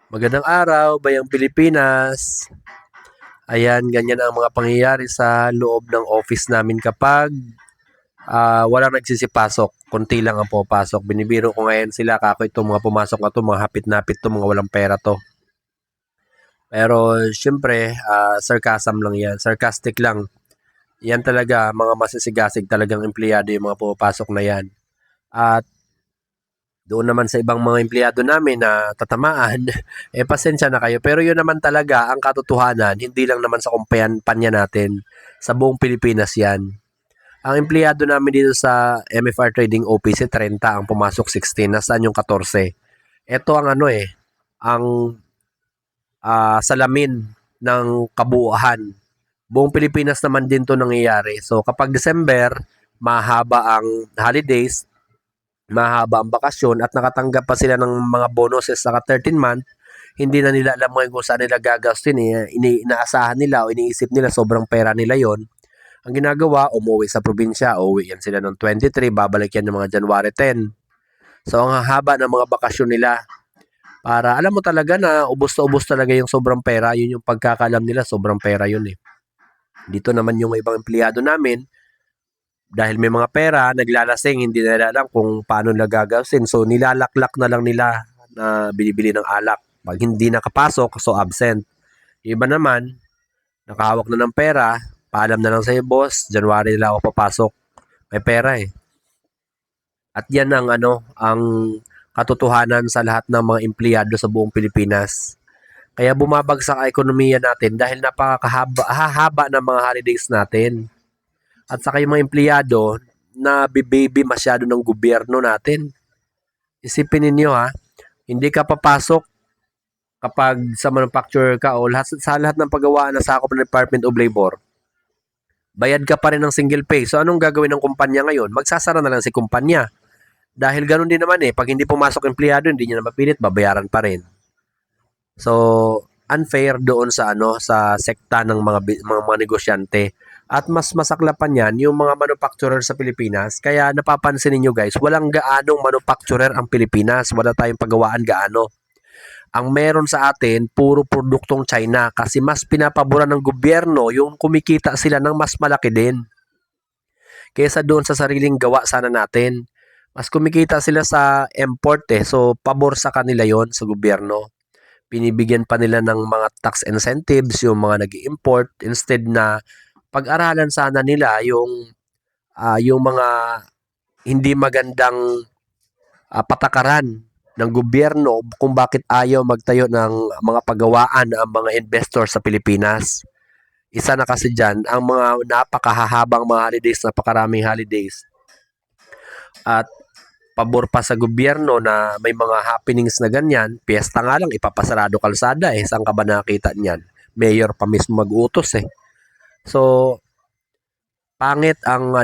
Magandang araw, Bayang Pilipinas. Ayan, ganyan ang mga pangyayari sa loob ng office namin kapag walang nagsisipasok. Konti lang ang pumapasok. Binibiro ko ngayon sila, kako itong mga pumasok na to, mga hapit-napit to, mga walang pera to. Pero syempre, sarcasm lang yan. Sarcastic lang. Yan talaga, mga masisigasig talagang empleyado yung mga pumapasok na yan. At doon naman sa ibang mga empleyado namin na tatamaan, pasensya na kayo. Pero yun naman talaga ang katotohanan, hindi lang naman sa kumpanya natin. Sa buong Pilipinas yan. Ang empleyado namin dito sa MFR Trading Office, 30 ang pumasok 16. Nasaan yung 14? Ito ang ang salamin ng kabuuan. Buong Pilipinas naman din to nangyayari. So kapag December, mahaba ang holidays, mahaba ang bakasyon at nakatanggap pa sila ng mga bonuses sa 13 month, hindi na nila alam kung saan nila gagastin. Inaasahan nila o iniisip nila sobrang pera nila yon. Ang ginagawa, umuwi sa probinsya, uuwi yan sila ng 23, babalik yan ng mga January 10. So ang haba ng mga bakasyon nila, para alam mo talaga na ubos na ubos talaga yung sobrang pera, yun yung pagkakalam nila, sobrang pera yun eh. Dito naman yung ibang empleyado namin, dahil may mga pera, naglalasing, hindi nila alam kung paano nila gagawin. So, nilalaklak na lang nila na binibili ng alak. Pag hindi nakapasok, so absent. Yung iba naman, nakahawak na ng pera, paalam na lang sa'yo, boss, January nila ako papasok. May pera eh. At yan ang ang katotohanan sa lahat ng mga empleyado sa buong Pilipinas. Kaya bumabagsak ang ekonomiya natin dahil napakahaba ng mga holidays natin. At saka yung mga empleyado na baby masyado ng gobyerno natin. Isipin ninyo ha, hindi ka papasok kapag sa manufacturer ka o sa lahat ng paggawaan na sakop ng Department of Labor. Bayad ka pa rin ng single pay. So anong gagawin ng kumpanya ngayon? Magsasara na lang si kumpanya. Dahil ganun din naman pag hindi pumasok empleyado, hindi niya na mapilit, babayaran pa rin. So, unfair doon sa sa sekta ng mga negosyante. At mas masaklapan yan yung mga manufacturer sa Pilipinas. Kaya napapansin niyo guys, walang gaanong manufacturer ang Pilipinas. Wala tayong pagawaan gaano. Ang meron sa atin, puro produktong China kasi mas pinapaboran ng gobyerno yung kumikita sila ng mas malaki din. Kaysa doon sa sariling gawa sana natin. Mas kumikita sila sa import So, pabor sa kanila yon sa gobyerno. Binibigyan pa nila ng mga tax incentives yung mga nag-import instead na pag-aralan sana nila yung mga hindi magandang patakaran ng gobyerno kung bakit ayaw magtayo ng mga pagawaan ang mga investor sa Pilipinas. Isa na kasi dyan, ang mga napakahahabang mga holidays, napakaraming holidays. At pabor pa sa gobyerno na may mga happenings na ganyan, piyesta nga lang, ipapasarado kalsada Saan ka ba nakita niyan? Mayor pa mismo mag-utos So, pangit ang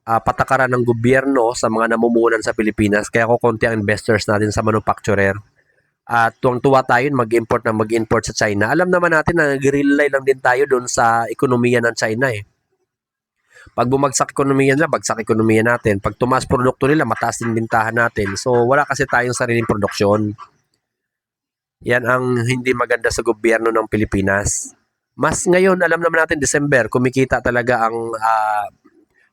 patakaran ng gobyerno sa mga namumunan sa Pilipinas. Kaya kukunti ang investors natin sa manufacturer. At tuwang-tuwa tayo mag-import sa China. Alam naman natin na nag-rely lang din tayo doon sa ekonomiya ng China Pag bumagsak ekonomiya nila, bagsak ekonomiya natin. Pag tumaas produkto nila, mataas din bintahan natin. So, wala kasi tayong sariling produksyon. Yan ang hindi maganda sa gobyerno ng Pilipinas. Mas ngayon, alam naman natin, December, kumikita talaga ang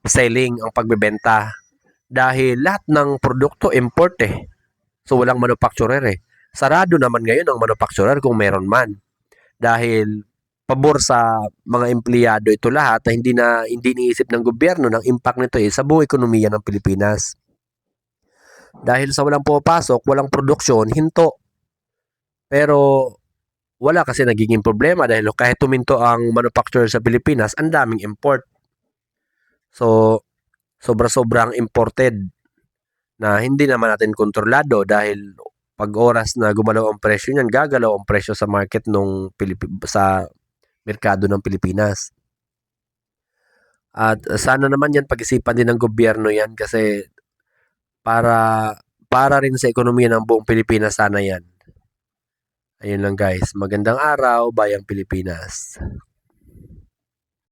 selling, ang pagbebenta. Dahil lahat ng produkto import So, walang manufacturer Sarado naman ngayon ang manufacturer kung meron man. Dahil pabor sa mga empleyado ito lahat na hindi niisip ng gobyerno ng impact nito sa buong ekonomiya ng Pilipinas. Dahil sa walang pumapasok, walang produksyon, hinto. Pero wala kasi nagiging problema dahil kahit tuminto ang manufacturer sa Pilipinas, ang daming import. So, sobra-sobrang imported na hindi naman natin kontrolado dahil pag oras na gumalaw ang presyo niyan, gagalaw ang presyo sa market sa merkado ng Pilipinas. At sana naman yan pag-isipan din ng gobyerno yan kasi para rin sa ekonomiya ng buong Pilipinas sana yan. Ayun lang guys. Magandang araw, Bayang Pilipinas.